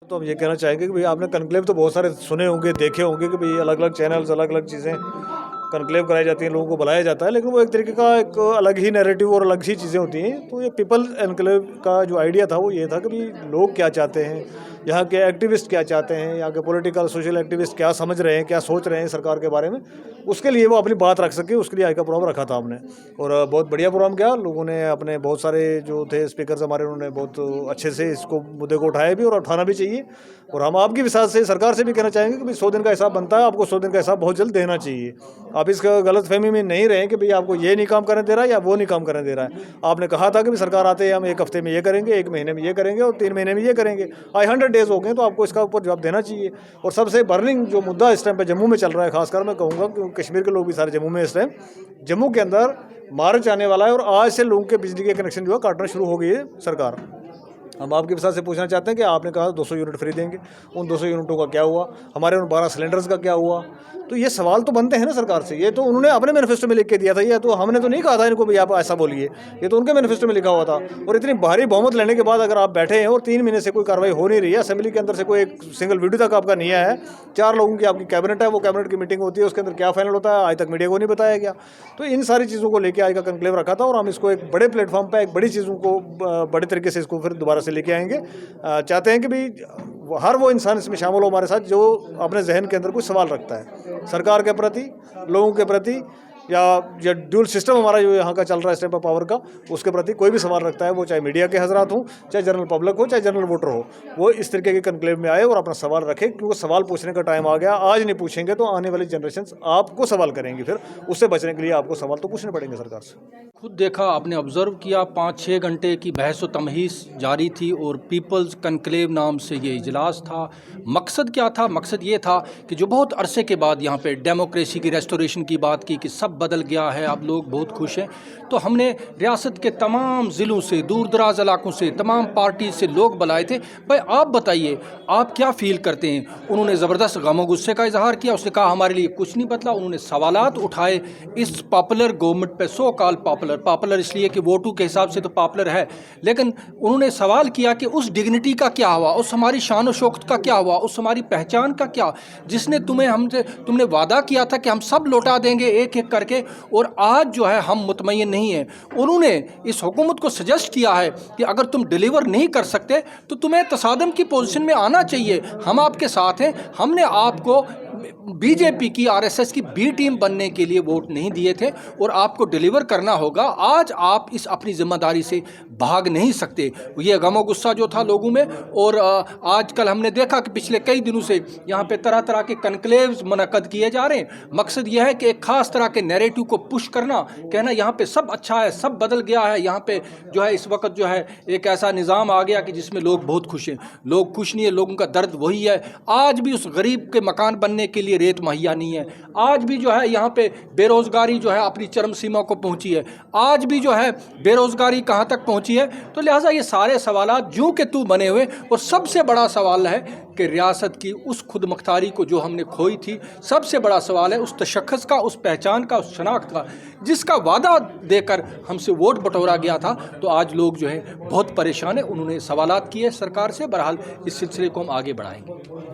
तो हम ये कहना चाहेंगे कि भाई आपने कन्क्लेव तो बहुत सारे सुने होंगे, देखे होंगे कि भाई अलग अलग चैनल्स, अलग अलग चीज़ें कन्क्लेव कराई जाती हैं, लोगों को बुलाया जाता है, लेकिन वो एक तरीके का एक अलग ही नैरेटिव और अलग ही चीज़ें होती हैं। तो ये पीपल एनक्लेव का जो आइडिया था वो ये था कि भाई लोग क्या चाहते हैं, यहाँ के एक्टिविस्ट क्या चाहते हैं, यहाँ के पॉलिटिकल सोशल एक्टिविस्ट क्या समझ रहे हैं, क्या सोच रहे हैं सरकार के बारे में, उसके लिए वो अपनी बात रख सके, उसके लिए आज का प्रोग्राम रखा था हमने। और बहुत बढ़िया प्रोग्राम किया, लोगों ने अपने बहुत सारे जो थे स्पीकर्स हमारे, उन्होंने बहुत अच्छे से इसको मुद्दे को उठाया भी और उठाना भी चाहिए। और हम आपकी विश्वास से सरकार से भी कहना चाहेंगे कि भाई 100 दिन का हिसाब बनता है, आपको 100 दिन का हिसाब बहुत जल्द देना चाहिए। आप इसका गलतफहमी में नहीं रहें कि भाई आपको ये नहीं काम करने दे रहा है या वो नहीं काम करने दे रहा है। आपने कहा था कि भाई सरकार आते हैं हम 1 हफ्ते में ये करेंगे, 1 महीने में ये करेंगे और 3 महीने में ये करेंगे। आज 100 डेज हो गए, तो आपको इसका ऊपर जवाब देना चाहिए। और सबसे बर्निंग जो मुद्दा इस टाइम पे जम्मू में चल रहा है, खासकर मैं कहूँगा क्योंकि कश्मीर के लोग भी सारे जम्मू में इस टाइम, जम्मू के अंदर मार्च आने वाला है और आज से लोगों के बिजली के कनेक्शन जो है काटना शुरू हो गई है सरकार। हम आपके विश्वास से पूछना चाहते हैं कि आपने कहा 200 यूनिट फ्री देंगे, उन 200 यूनिटों का क्या हुआ, हमारे उन 12 सिलेंडर्स का क्या हुआ। तो ये सवाल तो बनते हैं ना सरकार से। ये तो उन्होंने अपने मैनिफेस्टो में लिख के दिया था, ये तो हमने तो नहीं कहा था इनको भी आप ऐसा बोलिए, ये तो उनके मैनिफेस्टो में लिखा हुआ था। और इतनी भारी बहुमत लेने के बाद अगर आप बैठे हैं और 3 महीने से कोई कार्रवाई हो नहीं रही है, असेंबली के अंदर से कोई एक सिंगल वीडियो तक आपका नहीं आया है, 4 लोगों की आपकी कैबिनेट है, वो कैबिनेट की मीटिंग होती है, उसके अंदर क्या फाइनल होता है आज तक मीडिया को नहीं बताया गया। तो इन सारी चीज़ों को लेकर आज का कन्क्लेव रखा था और हम इसको एक बड़े प्लेटफॉर्म पर एक बड़ी चीज़ों को बड़े तरीके से इसको फिर दोबारा से लेके आएंगे। चाहते हैं कि भाई हर वो इंसान इसमें शामिल हो हमारे साथ जो अपने जहन के अंदर कोई सवाल रखता है सरकार के प्रति, लोगों के प्रति, या ड्यूल सिस्टम हमारा जो यहाँ का चल रहा है स्टेप पावर का, उसके प्रति कोई भी सवाल रखता है, वो चाहे मीडिया के हजरात हों, चाहे जनरल पब्लिक हो, चाहे जनरल वोटर हो, वो इस तरीके के कन्क्लेव में आए और अपना सवाल रखें, क्योंकि सवाल पूछने का टाइम आ गया। आज नहीं पूछेंगे तो आने वाली जनरेशन आपको सवाल करेंगी, फिर उससे बचने के लिए आपको सवाल तो पूछने पड़ेंगे सरकार से। खुद देखा आपने, ऑब्जर्व किया, 5-6 घंटे की बहस व तमहीस जारी थी और पीपल्स कन्क्लेव नाम से ये इजलास था। मकसद क्या था? मकसद ये था कि जो बहुत अरसे के बाद यहाँ पे डेमोक्रेसी की रेस्टोरेशन की बात की कि सब बदल गया है, अब लोग बहुत खुश हैं। तो हमने रियासत के तमाम ज़िलों से, दूर दराज इलाकों से, तमाम पार्टी से लोग बुलाए थे। भाई आप बताइए आप क्या फ़ील करते हैं? उन्होंने ज़बरदस्त गम गुस्से का इजहार किया। उसने कहा हमारे लिए कुछ नहीं बदला। उन्होंने सवालात उठाए इस पॉपुलर गवर्नमेंट पे, सो कॉल पॉपुलर इसलिए कि वोटों के हिसाब से तो पॉपुलर है, लेकिन उन्होंने सवाल किया कि उस डिग्निटी का क्या हुआ, उस हमारी शान और शौकत का क्या हुआ, उस हमारी पहचान का क्या, जिसने तुमने वादा किया था कि हम सब लौटा देंगे एक एक करके, और आज जो है हम मुतमईन नहीं हैं। उन्होंने इस हुकूमत को सजेस्ट किया है कि अगर तुम डिलीवर नहीं कर सकते तो तुम्हें तसादम की पोजीशन में आना चाहिए, हम आपके साथ हैं। हमने आपको बीजेपी की, आरएसएस की बी टीम बनने के लिए वोट नहीं दिए थे और आपको डिलीवर करना होगा। आज आप इस अपनी जिम्मेदारी से भाग नहीं सकते। ये गमो गुस्सा जो था लोगों में, और आजकल हमने देखा कि पिछले कई दिनों से यहाँ पे तरह तरह के कन्क्लेव्स मुनक्कद किए जा रहे हैं। मकसद यह है कि एक खास तरह के नैरेटिव को पुश करना, कहना यहाँ पे सब अच्छा है, सब बदल गया है, यहाँ पे जो है इस वक्त जो है एक ऐसा निज़ाम आ गया कि जिसमें लोग बहुत खुश हैं। लोग खुश नहीं है, लोगों का दर्द वही है। आज भी उस गरीब के मकान बनने के लिए रेत मुहैया नहीं है। आज भी जो है यहाँ पे बेरोजगारी जो है अपनी चरम सीमा को पहुंची है। आज भी जो है बेरोजगारी कहाँ तक पहुंची है। तो लिहाजा ये सारे सवालात जूं के तू बने हुए, और सबसे बड़ा सवाल है कि रियासत की उस खुद मुख्तारी को जो हमने खोई थी, सबसे बड़ा सवाल है उस तशख्खुस का, उस पहचान का, उस शनाख्त का, जिसका वादा देकर हमसे वोट बटोरा गया था। तो आज लोग जो है बहुत परेशान है। उन्होंने सवालात किए सरकार से। बहरहाल इस सिलसिले को हम आगे बढ़ाएंगे।